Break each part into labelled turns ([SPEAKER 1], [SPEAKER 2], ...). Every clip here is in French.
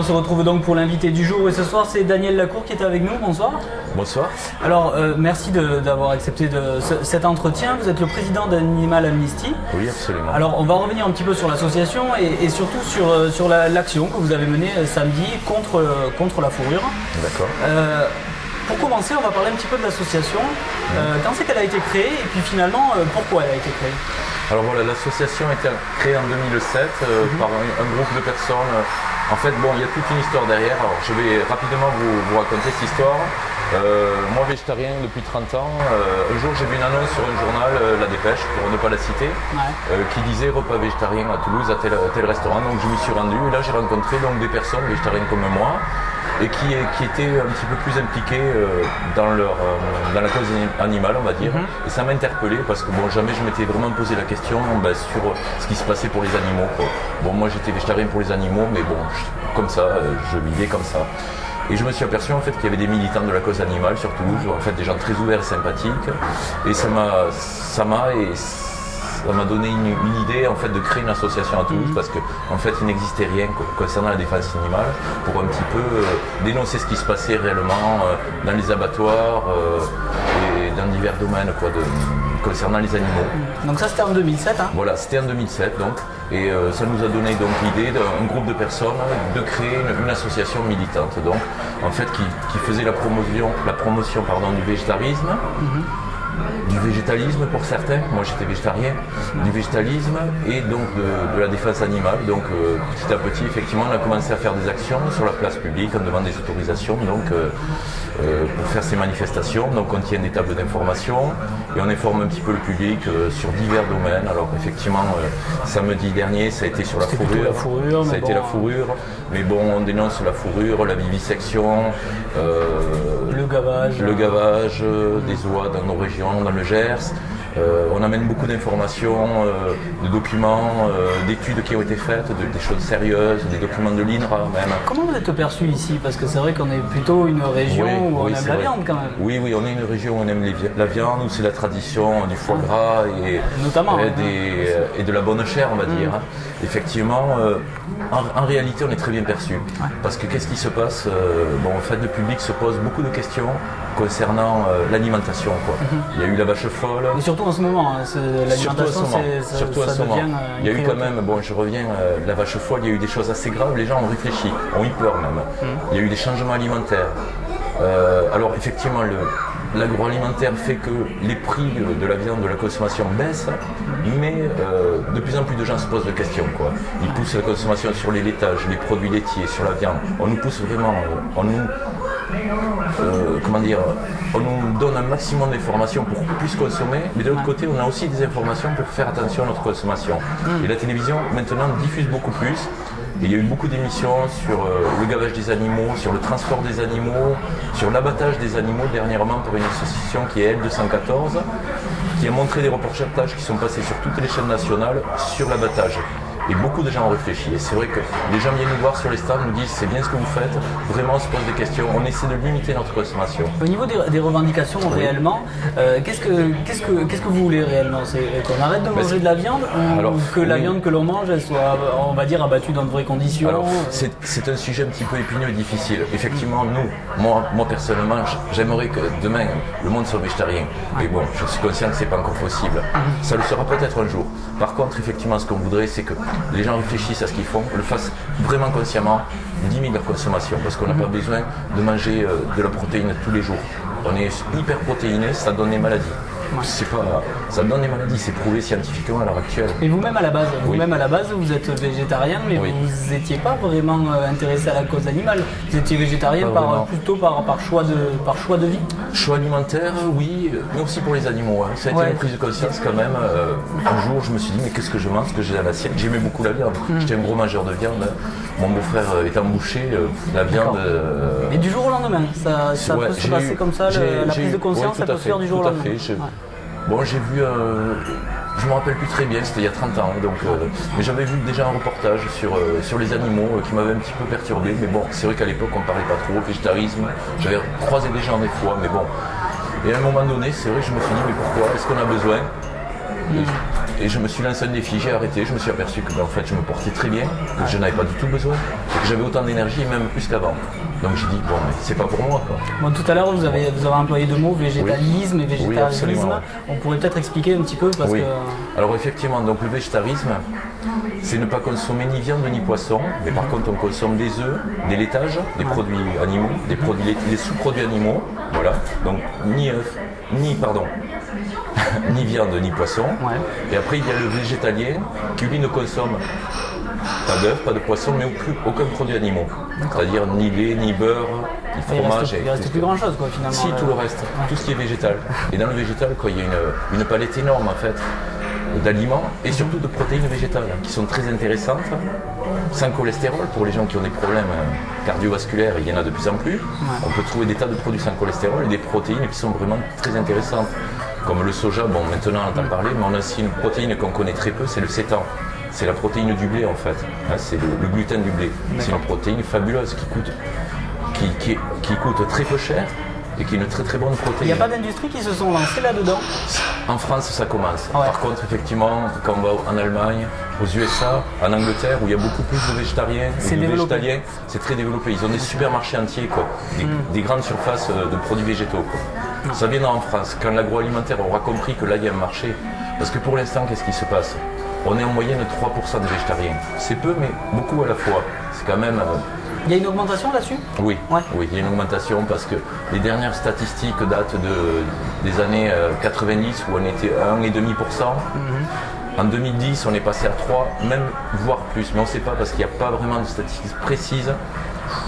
[SPEAKER 1] on se retrouve donc pour l'invité du jour et ce soir c'est Daniel Lacour qui est avec nous, bonsoir.
[SPEAKER 2] Bonsoir.
[SPEAKER 1] Alors merci d'avoir accepté cet entretien, vous êtes le président d'Animal Amnesty.
[SPEAKER 2] Oui, absolument.
[SPEAKER 1] Alors on va revenir un petit peu sur l'association et surtout sur l'action que vous avez menée samedi contre la fourrure.
[SPEAKER 2] D'accord.
[SPEAKER 1] Pour commencer, on va parler un petit peu de l'association. Quand c'est qu'elle a été créée et puis finalement pourquoi elle a été créée?
[SPEAKER 2] Alors voilà, l'association a été créée en 2007 par un groupe de personnes. En fait, bon, il y a toute une histoire derrière. Alors, je vais rapidement vous raconter cette histoire. Moi, végétarien depuis 30 ans, un jour j'ai vu une annonce sur un journal, La Dépêche, pour ne pas la citer, qui disait repas végétarien à Toulouse, à tel restaurant. Donc je m'y suis rendu et là j'ai rencontré donc, des personnes végétariennes comme moi et qui étaient un petit peu plus impliquées dans la cause animale, on va dire. Et ça m'a interpellé parce que bon, jamais je m'étais vraiment posé la question sur ce qui se passait pour les animaux, quoi. Bon, moi j'étais végétarien pour les animaux, mais bon, comme ça, je vivais comme ça. Et je me suis aperçu en fait qu'il y avait des militants de la cause animale sur Toulouse, en fait des gens très ouverts et sympathiques. Et ça m'a donné une idée en fait de créer une association à Toulouse parce qu'en fait il n'existait rien concernant la défense animale pour un petit peu dénoncer ce qui se passait réellement dans les abattoirs et dans divers domaines concernant les animaux.
[SPEAKER 1] Donc ça c'était en 2007 hein? Voilà,
[SPEAKER 2] c'était en 2007 donc. Et ça nous a donné donc l'idée d'un groupe de personnes de créer une association militante donc en fait qui faisait la promotion du végétarisme. Du végétalisme pour certains, moi j'étais végétarien, du végétalisme et donc de la défense animale. Donc petit à petit, effectivement, on a commencé à faire des actions sur la place publique, on demande des autorisations donc, pour faire ces manifestations. Donc on tient des tables d'information et on informe un petit peu le public sur divers domaines. Alors effectivement, samedi dernier, ça a été sur la fourrure, la fourrure, mais bon, on dénonce la fourrure, la vivisection,
[SPEAKER 1] le
[SPEAKER 2] gavage des oies dans nos régions, dans le Gers. On amène beaucoup d'informations, de documents, d'études qui ont été faites, des choses sérieuses, des documents de l'INRA même.
[SPEAKER 1] Comment vous êtes perçu ici? Parce que c'est vrai qu'on est plutôt une région où on aime la viande quand même.
[SPEAKER 2] Oui, on est une région où on aime la viande, où c'est la tradition du foie gras et de la bonne chair, on va dire. Effectivement, en réalité, on est très bien perçu. Parce que qu'est-ce qui se passe? En fait, le public se pose beaucoup de questions concernant l'alimentation. Il y a eu la vache folle.
[SPEAKER 1] Et surtout en ce moment, l'alimentation, ça devient
[SPEAKER 2] il y a eu quand même, je reviens, la vache folle, il y a eu des choses assez graves, les gens ont réfléchi, ont eu peur même. Il y a eu des changements alimentaires. Alors effectivement, l'agroalimentaire fait que les prix de la viande, de la consommation baissent, mais de plus en plus de gens se posent des questions. Ils poussent la consommation sur les laitages, les produits laitiers, sur la viande. On nous pousse vraiment, on nous donne un maximum d'informations pour qu'on puisse consommer, mais de l'autre côté, on a aussi des informations pour faire attention à notre consommation. Et la télévision, maintenant, diffuse beaucoup plus. Et il y a eu beaucoup d'émissions sur le gavage des animaux, sur le transport des animaux, sur l'abattage des animaux dernièrement pour une association qui est L214, qui a montré des reportages qui sont passés sur toutes les chaînes nationales sur l'abattage. Et beaucoup de gens ont réfléchi. Et c'est vrai que les gens viennent nous voir sur les stands, nous disent c'est bien ce que vous faites, vraiment on se pose des questions, on essaie de limiter notre consommation.
[SPEAKER 1] Au niveau des revendications réellement, qu'est-ce que vous voulez réellement? C'est qu'on arrête de manger de la viande ou que la viande que l'on mange elle soit, on va dire, abattue dans de vraies conditions?
[SPEAKER 2] Alors c'est un sujet un petit peu épineux et difficile. Effectivement, moi personnellement, j'aimerais que demain le monde soit végétarien. Mais bon, je suis conscient que c'est pas encore possible. Ça le sera peut-être un jour. Par contre, effectivement, ce qu'on voudrait, c'est que les gens réfléchissent à ce qu'ils font, le fassent vraiment consciemment, limitent leur consommation, parce qu'on n'a pas besoin de manger de la protéine tous les jours. On est hyper protéiné, ça donne des maladies. Ça donne des maladies, c'est prouvé scientifiquement à l'heure actuelle.
[SPEAKER 1] Et vous-même à la base, vous êtes végétarien, mais vous n'étiez pas vraiment intéressé à la cause animale. Vous étiez végétarien plutôt par choix de vie.
[SPEAKER 2] Choix alimentaire, oui, mais aussi pour les animaux. Ça a été une prise de conscience quand même. Un jour, je me suis dit, mais qu'est-ce que je mange, ce que j'ai dans l'assiette? J'aimais beaucoup la viande. J'étais un gros mangeur de viande. Mon beau-frère étant bouché, la viande...
[SPEAKER 1] Et du jour au lendemain, ça peut se passer comme ça, la prise de conscience, ça peut se faire du jour au lendemain.
[SPEAKER 2] Bon, j'ai vu, je me rappelle plus très bien, c'était il y a 30 ans, donc, mais j'avais vu déjà un reportage sur les animaux qui m'avait un petit peu perturbé, mais bon, c'est vrai qu'à l'époque on parlait pas trop végétarisme, j'avais croisé des gens des fois, mais bon. Et à un moment donné, c'est vrai que je me suis dit, mais pourquoi? Est-ce qu'on a besoin? Et je me suis lancé un défi, j'ai arrêté, je me suis aperçu que en fait je me portais très bien, que je n'avais pas du tout besoin, et que j'avais autant d'énergie, même plus qu'avant. Donc j'ai dit, bon, mais c'est pas pour moi quoi.
[SPEAKER 1] Bon, tout à l'heure, vous avez employé deux mots, végétalisme et végétarisme.
[SPEAKER 2] Oui,
[SPEAKER 1] on pourrait peut-être expliquer un petit peu parce que...
[SPEAKER 2] Alors effectivement, donc le végétarisme, c'est ne pas consommer ni viande ni poisson, mais par contre on consomme des œufs, des laitages, des produits animaux, des sous-produits animaux, voilà. Donc ni viande ni poisson. Et après il y a le végétalien qui lui ne consomme pas d'œufs, pas de poisson, mais aucun produit animaux. C'est-à-dire ni lait, ni beurre, ni fromage.
[SPEAKER 1] Il reste plus grand chose quoi finalement.
[SPEAKER 2] Si, tout le reste, tout ce qui est végétal. Et dans le végétal, il y a une palette énorme en fait d'aliments et surtout de protéines végétales qui sont très intéressantes, sans cholestérol pour les gens qui ont des problèmes cardiovasculaires, il y en a de plus en plus. On peut trouver des tas de produits sans cholestérol et des protéines qui sont vraiment très intéressantes. Comme le soja, bon maintenant on entend parler, mais on a aussi une protéine qu'on connaît très peu, c'est le sétan. C'est la protéine du blé en fait, c'est le gluten du blé. C'est une protéine fabuleuse qui coûte très peu cher et qui est une très très bonne protéine.
[SPEAKER 1] Il n'y a pas d'industrie qui se sont lancées là-dedans?
[SPEAKER 2] En France ça commence. Par contre effectivement, quand on va en Allemagne, aux USA, en Angleterre où il y a beaucoup plus de végétariens et de végétaliens, c'est très développé. Ils ont des supermarchés entiers, des grandes surfaces de produits végétaux. Ça viendra en France, quand l'agroalimentaire aura compris que là il y a un marché. Parce que pour l'instant, qu'est-ce qui se passe? On est en moyenne 3% de végétariens. C'est peu, mais beaucoup à la fois. C'est quand même...
[SPEAKER 1] Il y a une augmentation là-dessus?
[SPEAKER 2] Oui, il y a une augmentation parce que les dernières statistiques datent des années 90 où on était à 1,5%. En 2010, on est passé à 3, même voire plus. Mais on ne sait pas parce qu'il n'y a pas vraiment de statistiques précises.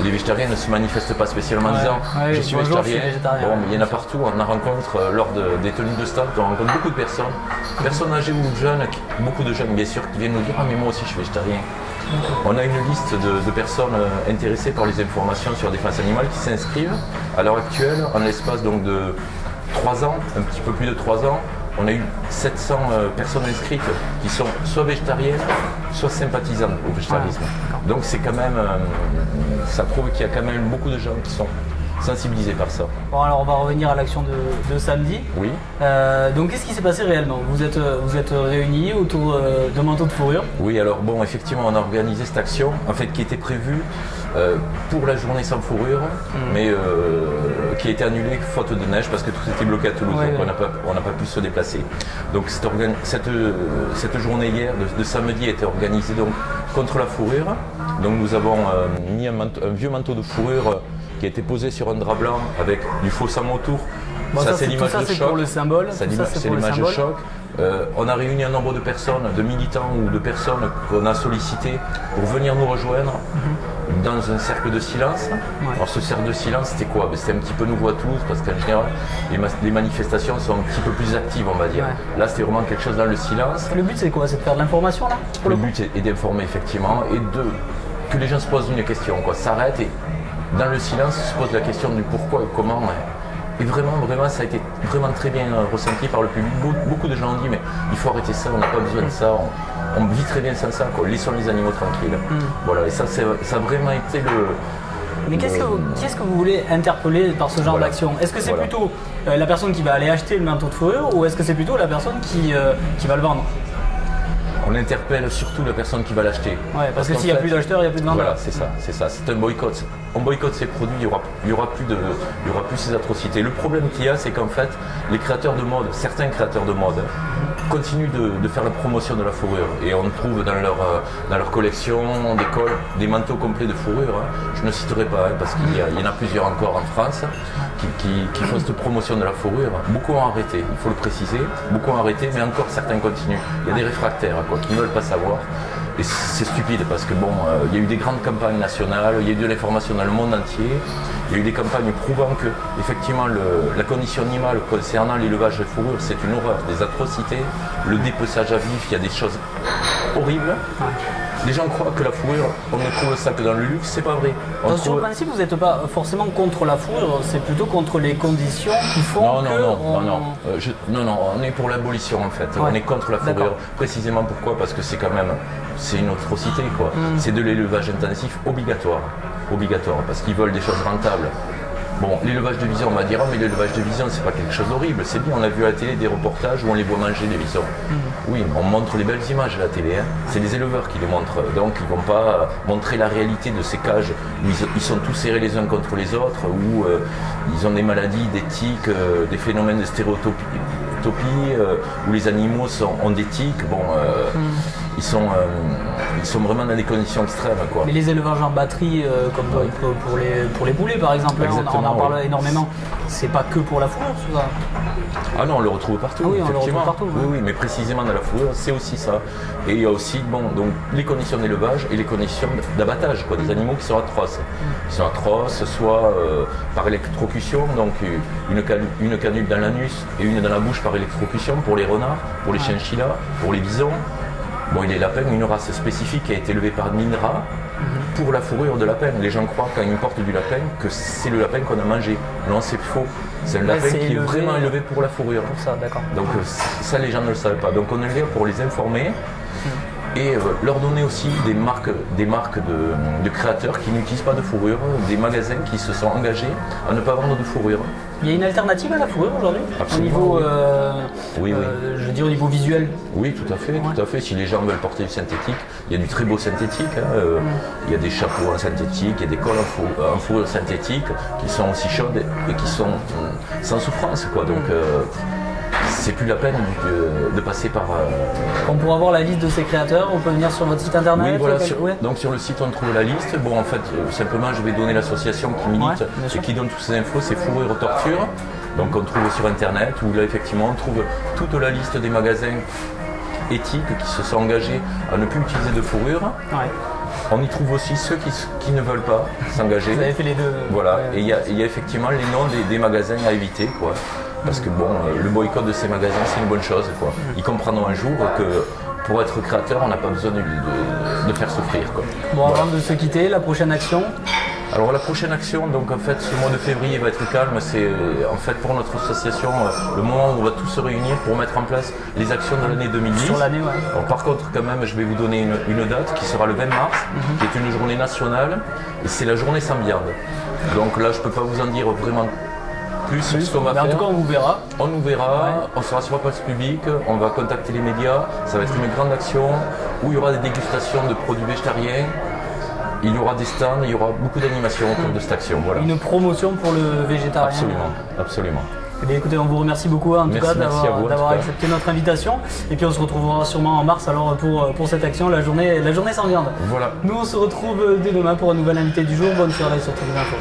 [SPEAKER 2] Les végétariens ne se manifestent pas spécialement en disant je suis végétarien. Bon, mais il y en a partout, on en rencontre lors des tenues de stade, on rencontre beaucoup de personnes âgées ou jeunes, beaucoup de jeunes bien sûr, qui viennent nous dire mais moi aussi je suis végétarien. On a une liste de personnes intéressées par les informations sur la défense animale qui s'inscrivent. À l'heure actuelle, en l'espace donc de 3 ans, un petit peu plus de 3 ans, on a eu 700 personnes inscrites qui sont soit végétariennes, soit sympathisantes au végétarisme. Donc c'est quand même, ça prouve qu'il y a quand même beaucoup de gens qui sont sensibilisés par ça.
[SPEAKER 1] Bon alors on va revenir à l'action de samedi.
[SPEAKER 2] Oui.
[SPEAKER 1] Donc qu'est-ce qui s'est passé réellement? Vous êtes réunis autour de manteaux de fourrure?
[SPEAKER 2] Oui, alors bon, effectivement on a organisé cette action en fait qui était prévue pour la journée sans fourrure, mais qui a été annulée faute de neige parce que tout était bloqué à Toulouse, donc on n'a pas pu se déplacer. Donc cette journée hier de samedi a été organisée donc contre la fourrure. Donc nous avons mis un vieux manteau de fourrure qui a été posé sur un drap blanc avec du faux sang autour.
[SPEAKER 1] Bon, ça c'est l'image de choc. Pour le symbole.
[SPEAKER 2] C'est l'image de choc. On a réuni un nombre de personnes, de militants ou de personnes qu'on a sollicité pour venir nous rejoindre dans un cercle de silence. Alors ce cercle de silence c'était quoi? C'était un petit peu nouveau à Toulouse parce qu'en général les manifestations sont un petit peu plus actives on va dire. Là c'était vraiment quelque chose dans le silence.
[SPEAKER 1] Le but c'est quoi? C'est de faire de l'information là?
[SPEAKER 2] Le but est d'informer effectivement et que les gens se posent une question, s'arrêtent et dans le silence se posent la question du pourquoi et comment. Et vraiment, ça a été vraiment très bien ressenti par le public. Beaucoup de gens ont dit mais il faut arrêter ça, on n'a pas besoin de ça, on vit très bien sans ça, laissons les animaux tranquilles. Voilà, et ça a vraiment été le...
[SPEAKER 1] Mais qu'est-ce que vous voulez interpeller par ce genre d'action? Est-ce que c'est plutôt la personne qui va aller acheter le manteau de fourrure ou est-ce que c'est plutôt la personne qui va le vendre?
[SPEAKER 2] On interpelle surtout la personne qui va l'acheter.
[SPEAKER 1] Parce que s'il n'y a plus d'acheteurs, il n'y a plus de vendeurs.
[SPEAKER 2] Voilà, c'est ça. C'est un boycott. On boycotte ces produits, il y aura plus ces atrocités. Le problème qu'il y a, c'est qu'en fait, les créateurs de mode, certains créateurs de mode, continuent de faire la promotion de la fourrure. Et on trouve dans leur collection des cols, des manteaux complets de fourrure. Je ne citerai pas, parce qu'il y en a plusieurs encore en France qui font cette promotion de la fourrure. Beaucoup ont arrêté, il faut le préciser. Beaucoup ont arrêté, mais encore certains continuent. Il y a des réfractaires qui ne veulent pas savoir. Et c'est stupide parce que il y a eu des grandes campagnes nationales, il y a eu de l'information dans le monde entier, il y a eu des campagnes prouvant que effectivement la condition animale concernant l'élevage de fourrure c'est une horreur, des atrocités, le dépeçage à vif, il y a des choses horribles. Les gens croient que la fourrure, on ne trouve ça que dans le luxe, c'est pas vrai.
[SPEAKER 1] Sur le principe, vous n'êtes pas forcément contre la fourrure, c'est plutôt contre les conditions qui font
[SPEAKER 2] Non, on est pour l'abolition en fait. On est contre la fourrure. Précisément pourquoi? Parce que c'est une atrocité C'est de l'élevage intensif obligatoire, parce qu'ils veulent des choses rentables. Bon, l'élevage de visons, on va dire, mais l'élevage de visons, c'est pas quelque chose d'horrible. C'est bien, on a vu à la télé des reportages où on les voit manger des visons. Oui, on montre les belles images à la télé. Hein. C'est les éleveurs qui les montrent. Donc, ils vont pas montrer la réalité de ces cages où ils sont tous serrés les uns contre les autres, où ils ont des maladies, des tics, des phénomènes de stéréotypie, où les animaux ont des tics. Bon, ils sont vraiment dans des conditions extrêmes, quoi.
[SPEAKER 1] Mais les élevages en batterie, comme pour les poulets par exemple, on en parle énormément, c'est pas que pour la fourrure, ça.
[SPEAKER 2] Ah non, on le retrouve partout,
[SPEAKER 1] oui,
[SPEAKER 2] effectivement.
[SPEAKER 1] On le retrouve partout,
[SPEAKER 2] oui, mais précisément dans la fourrure, c'est aussi ça. Et il y a aussi donc, les conditions d'élevage et les conditions d'abattage, des animaux qui sont atroces. Ils sont atroces, soit par électrocution, donc une canule dans l'anus et une dans la bouche par électrocution pour les renards, pour les chinchillas, pour les bisons. Bon, les lapins, une race spécifique qui a été élevée par l'INRA pour la fourrure de lapin. Les gens croient quand ils portent du lapin que c'est le lapin qu'on a mangé. Non, c'est faux. C'est un lapin qui est vraiment élevé pour la fourrure.
[SPEAKER 1] Pour ça, d'accord.
[SPEAKER 2] Donc ça, les gens ne le savent pas. Donc on est là pour les informer et leur donner aussi des marques de créateurs qui n'utilisent pas de fourrure, des magasins qui se sont engagés à ne pas vendre de fourrure.
[SPEAKER 1] Il y a une alternative à la fourrure aujourd'hui ?
[SPEAKER 2] Absolument.
[SPEAKER 1] Au niveau,
[SPEAKER 2] oui.
[SPEAKER 1] Je veux dire au niveau visuel.
[SPEAKER 2] Oui, tout à fait, tout à fait. Si les gens veulent porter du synthétique, il y a du très beau synthétique. Il y a des chapeaux en synthétique, il y a des cols en fourrure synthétique qui sont aussi chaudes et qui sont sans souffrance, quoi. Donc c'est plus la peine de passer par.
[SPEAKER 1] Pour avoir la liste de ces créateurs, on peut venir sur votre site internet.
[SPEAKER 2] Oui, voilà. Donc sur le site, on trouve la liste. Bon, en fait, simplement, je vais donner l'association qui milite et qui donne toutes ces infos. C'est Fourrure Torture. Donc on trouve sur internet où là, effectivement, on trouve toute la liste des magasins éthiques qui se sont engagés à ne plus utiliser de fourrure.
[SPEAKER 1] Ouais.
[SPEAKER 2] On y trouve aussi ceux qui ne veulent pas s'engager.
[SPEAKER 1] Vous avez fait les deux.
[SPEAKER 2] Voilà. Et il y a effectivement les noms des magasins à éviter, quoi. Parce que bon, le boycott de ces magasins, c'est une bonne chose, quoi. Ils comprendront un jour que pour être créateur, on n'a pas besoin de faire souffrir, quoi.
[SPEAKER 1] Bon, avant de se quitter, la prochaine action ?
[SPEAKER 2] Alors la prochaine action, donc en fait, ce mois de février va être calme. C'est en fait pour notre association le moment où on va tous se réunir pour mettre en place les actions de l'année 2010.
[SPEAKER 1] Sur l'année, ouais.
[SPEAKER 2] Alors, par contre, quand même, je vais vous donner une date qui sera le 20 mars, qui est une journée nationale, et c'est la journée sans viande. Donc là, je ne peux pas vous en dire vraiment plus ce qu'on va faire.
[SPEAKER 1] En tout cas, on vous verra.
[SPEAKER 2] On nous verra, on sera sur la place publique, on va contacter les médias. Ça va être une grande action où il y aura des dégustations de produits végétariens. Il y aura des stands, il y aura beaucoup d'animations autour de cette action. Voilà.
[SPEAKER 1] Une promotion pour le végétarien.
[SPEAKER 2] Absolument, absolument.
[SPEAKER 1] Eh bien, écoutez, on vous remercie beaucoup en tout cas d'avoir accepté notre invitation. Et puis on se retrouvera sûrement en mars alors pour cette action, la journée sans viande.
[SPEAKER 2] Voilà.
[SPEAKER 1] Nous on se retrouve dès demain pour un nouvel invité du jour. Bonne soirée sur TV Info.